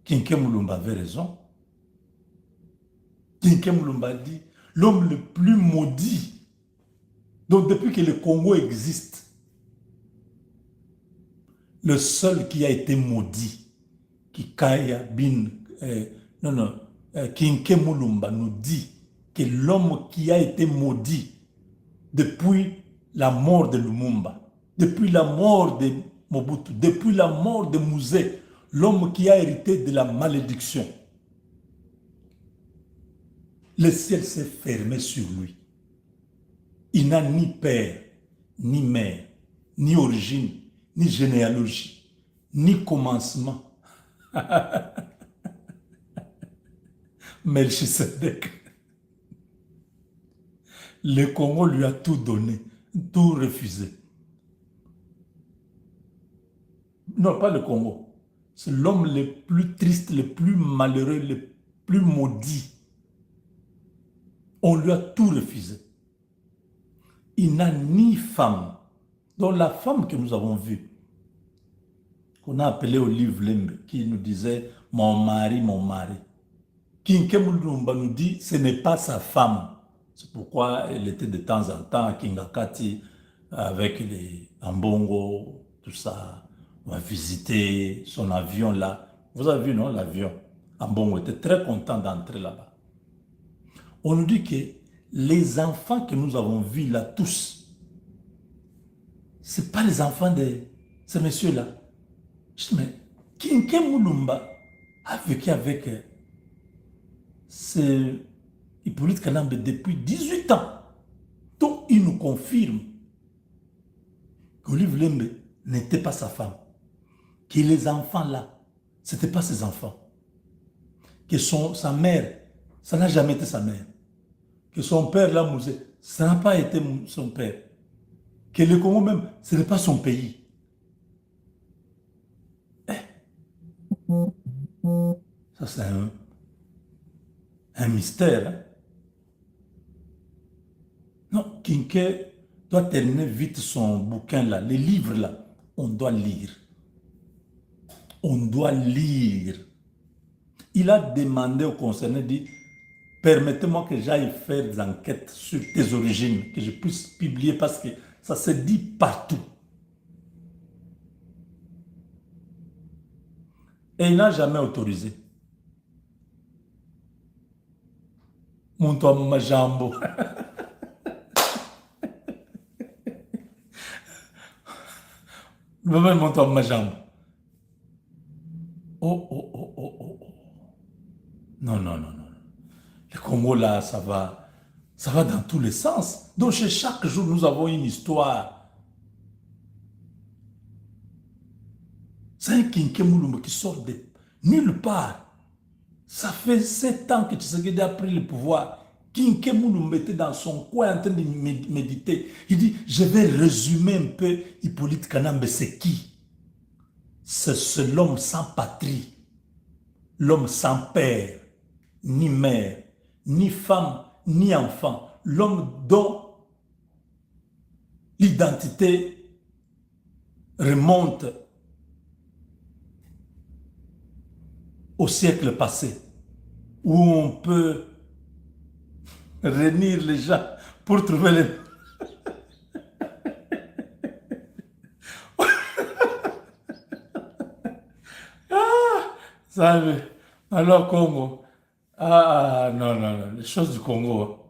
Kinké Moulumba avait raison. Kinké Moulumba dit, l'homme le plus maudit. Donc depuis que le Congo existe, le seul qui a été maudit, Kikaya Bin, non, non, Kinké Moulumba nous dit que l'homme qui a été maudit depuis la mort de Lumumba, depuis la mort de Mobutu, depuis la mort de Mouzé, l'homme qui a hérité de la malédiction, le ciel s'est fermé sur lui. Il n'a ni père, ni mère, ni origine, ni généalogie, ni commencement. Melchisedec. Le Congo lui a tout donné, tout refusé. Non, pas le Congo. C'est l'homme le plus triste, le plus malheureux, le plus maudit. On lui a tout refusé. Il n'a ni femme. Donc la femme que nous avons vue, qu'on a appelée Olive Lembe, qui nous disait « mon mari, mon mari ». Kinké Moulumba nous dit « ce n'est pas sa femme ». C'est pourquoi elle était de temps en temps à Kingakati avec les Ambongo, tout ça. On va visiter son avion là. Vous avez vu, non, l'avion? Ambongo était très content d'entrer là-bas. On nous dit que les enfants que nous avons vus là, tous, ce n'est pas les enfants de ces messieurs-là. Je dis, mais Kinké Moulumba a vécu avec Hippolyte Kanambe depuis 18 ans. Donc, il nous confirme qu'Olive Lembe n'était pas sa femme. Que les enfants là, ce n'étaient pas ses enfants. Que sa mère, ça n'a jamais été sa mère. Que son père là, Mouzé, ça n'a pas été son père. Que le Congo même, ce n'est pas son pays. Ça, c'est un mystère. Hein? Non, Kinké doit terminer vite son bouquin là, les livres là. On doit lire. On doit lire. Il a demandé au concerné, dit, permettez-moi que j'aille faire des enquêtes sur tes origines, que je puisse publier parce que ça se dit partout. Et il n'a jamais autorisé. Montre ma jambe. Montre ma jambe. Oh, oh, oh, oh, oh, oh. Non, non, non, non. Le Congo, là, ça va dans tous les sens. Donc, chaque jour, nous avons une histoire. C'est un Kinké Moulumba qui sort de nulle part. Ça fait 7 ans que Tshisekedi a pris le pouvoir. Kinké Moulumba était dans son coin en train de méditer. Il dit, je vais résumer un peu Hippolyte Kanambe, c'est qui? C'est l'homme sans patrie, l'homme sans père, ni mère, ni femme, ni enfant, l'homme dont l'identité remonte au siècle passé, où on peut réunir les gens pour trouver les... Ça, alors Congo, non, non, non, les choses du Congo,